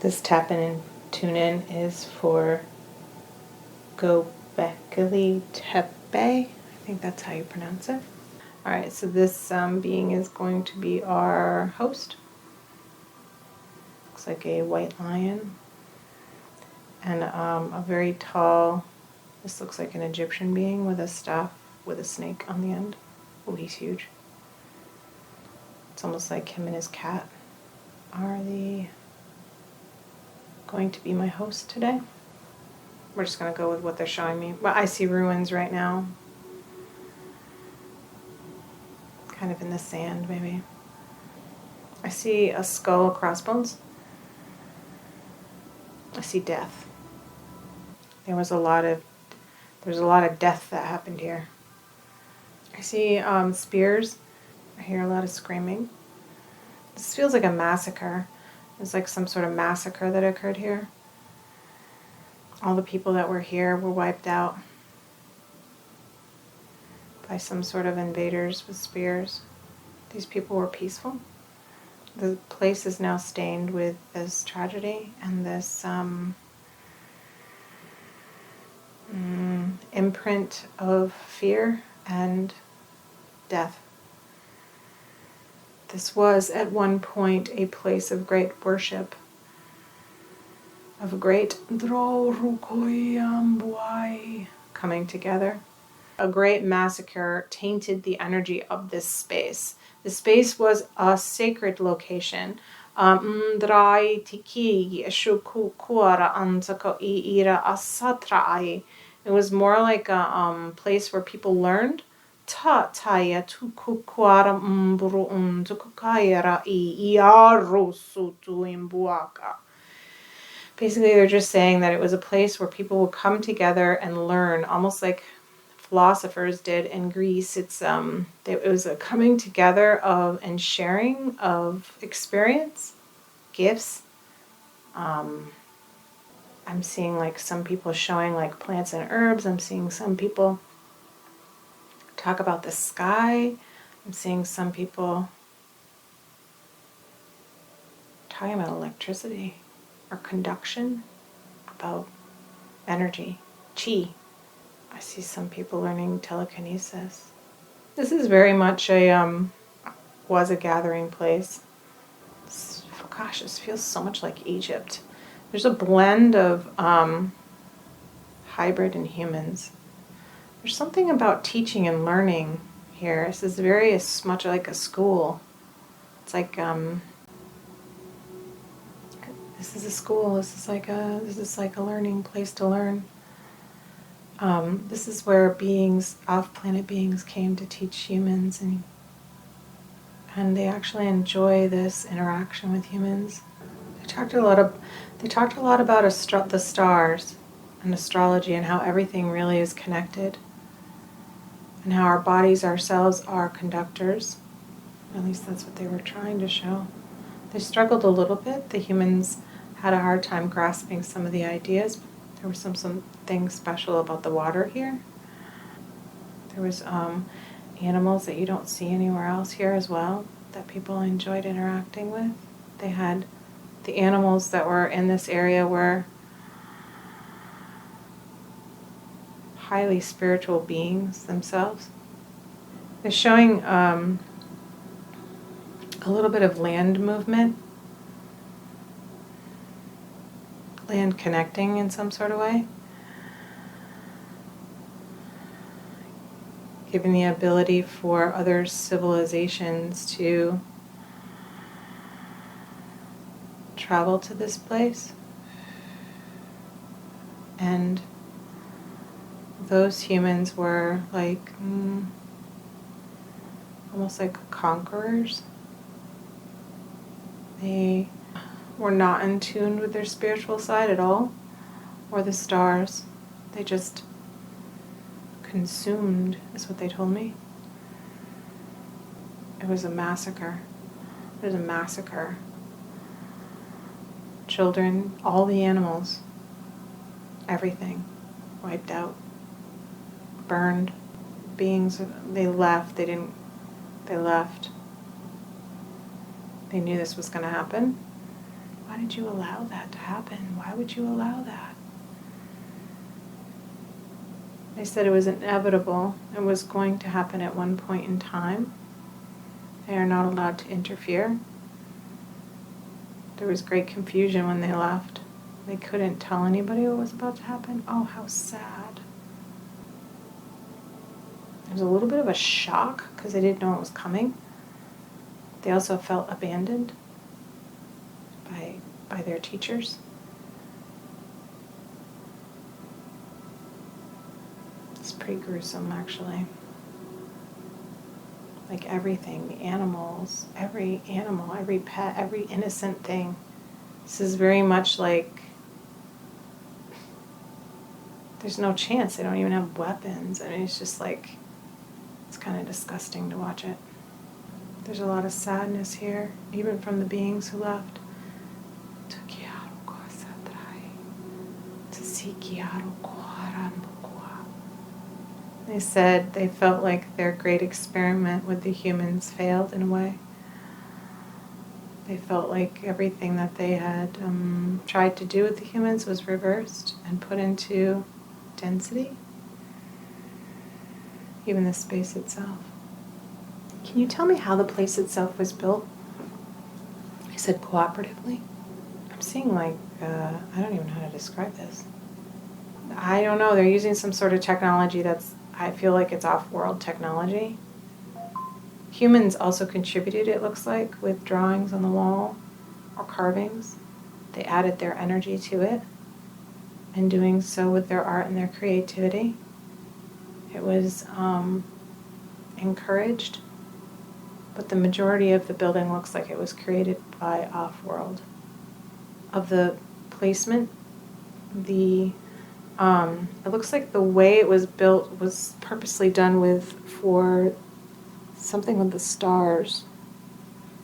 This tap in and tune in is for Göbekli Tepe. I think that's how you pronounce it. Alright, so this being is going to be our host. Looks like a white lion. And a very tall, this looks like an Egyptian being with a staff with a snake on the end. Oh, he's huge. It's almost like him and his cat are going to be my host today. We're just going to go with what they're showing me. Well, I see ruins right now. Kind of in the sand, maybe. I see a skull, crossbones. I see death. There's a lot of death that happened here. I see spears. I hear a lot of screaming. This feels like a massacre. It's like some sort of massacre that occurred here. All the people that were here were wiped out by some sort of invaders with spears. These people were peaceful. The place is now stained with this tragedy and this imprint of fear and death. This was at one point a place of great worship, of great coming together. A great massacre tainted the energy of this space. The space was a sacred location. It was more like a place where people learned. Basically, they're just saying that it was a place where people would come together and learn, almost like philosophers did in Greece. It was a coming together of and sharing of experience, gifts. I'm seeing like some people showing like plants and herbs. I'm seeing some people talk about the sky. I'm seeing some people talking about electricity or conduction, about energy, chi. I see some people learning telekinesis. This is very much was a gathering place. Gosh, this feels so much like Egypt. There's a blend of hybrid and humans. There's something about teaching and learning here. This is very much like a school. It's like this is a school. This is like a learning place to learn. This is where beings, off-planet beings, came to teach humans, and they actually enjoy this interaction with humans. They talked a lot about the stars and astrology and how everything really is connected, and how our bodies ourselves are conductors. At least that's what they were trying to show. They struggled a little bit. The humans had a hard time grasping some of the ideas. There was something special about the water here. There was animals that you don't see anywhere else here as well, that people enjoyed interacting with. They had the animals that were in this area were highly spiritual beings themselves. They're showing a little bit of land movement, land connecting in some sort of way, giving the ability for other civilizations to travel to this place. And those humans were like almost like conquerors. They were not in tune with their spiritual side at all, or the stars. They just consumed, is what they told me. It was a massacre. It was a massacre. Children, all the animals, everything wiped out, burned. Beings, they left. They left. They knew this was going to happen. Why did you allow that to happen? Why would you allow that? They said it was inevitable. It was going to happen at one point in time. They are not allowed to interfere. There was great confusion when they left. They couldn't tell anybody what was about to happen. Oh, how sad. There was a little bit of a shock because they didn't know it was coming. They also felt abandoned by their teachers. It's pretty gruesome, actually. Like everything, the animals, every animal, every pet, every innocent thing. This is very much like there's no chance. They don't even have weapons. I mean, it's just like, it's kind of disgusting to watch it. There's a lot of sadness here, even from the beings who left. They said they felt like their great experiment with the humans failed in a way. They felt like everything that they had tried to do with the humans was reversed and put into density, even the space itself. Can you tell me how the place itself was built? I said cooperatively. I'm seeing like, I don't even know how to describe this. I don't know, they're using some sort of technology that's, I feel like it's off-world technology. Humans also contributed, it looks like, with drawings on the wall or carvings. They added their energy to it, and doing so with their art and their creativity. It was encouraged, but the majority of the building looks like it was created by off-world. Of the placement, it looks like the way it was built was purposely done for something with the stars.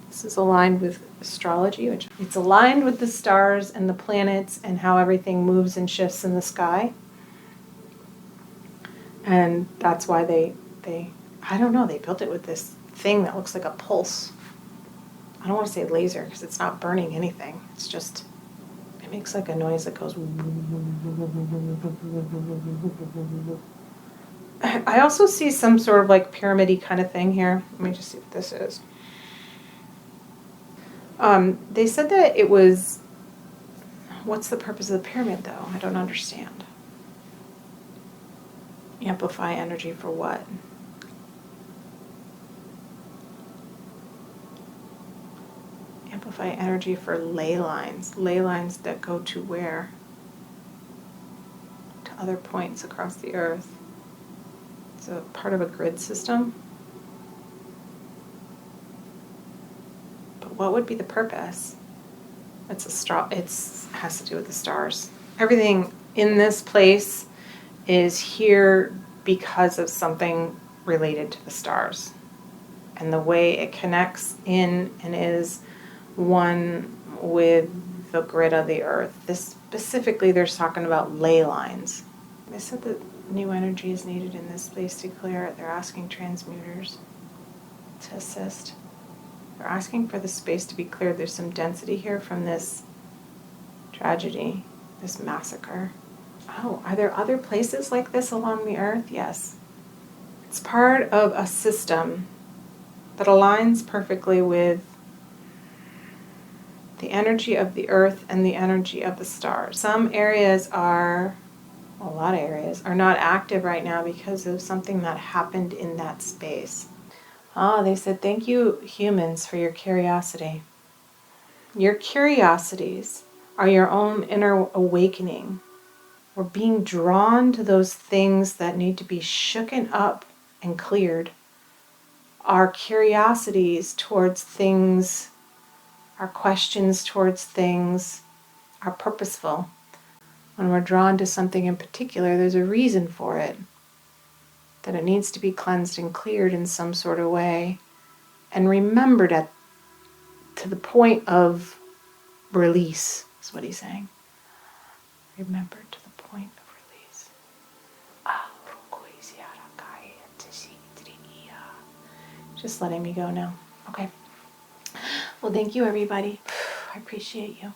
This is aligned with astrology, which it's aligned with the stars and the planets and how everything moves and shifts in the sky. And that's why they I don't know, they built it with this thing that looks like a pulse. I don't want to say laser because it's not burning anything. It's just, it makes like a noise that goes. I also see some sort of like pyramid-y kind of thing here. Let me just see what this is. They said that it was, what's the purpose of the pyramid though? I don't understand. Amplify energy for what? Amplify energy for ley lines. Ley lines that go to where? To other points across the earth. It's a part of a grid system. But what would be the purpose? It has to do with the stars. Everything in this place is here because of something related to the stars. And the way it connects in and is one with the grid of the earth. This specifically, they're talking about ley lines. They said that new energy is needed in this place to clear it. They're asking transmuters to assist. They're asking for the space to be cleared. There's some density here from this tragedy, this massacre. Oh, are there other places like this along the earth? Yes. It's part of a system that aligns perfectly with the energy of the earth and the energy of the stars. Some areas are, a lot of areas, are not active right now because of something that happened in that space. They said, thank you, humans, for your curiosity. Your curiosities are your own inner awakening. We're being drawn to those things that need to be shooken up and cleared. Our curiosities towards things, our questions towards things are purposeful. When we're drawn to something in particular, there's a reason for it. That it needs to be cleansed and cleared in some sort of way and remembered to the point of release, is what he's saying. Remembered to the point of release. Just letting me go now. Okay. Well, thank you, everybody. I appreciate you.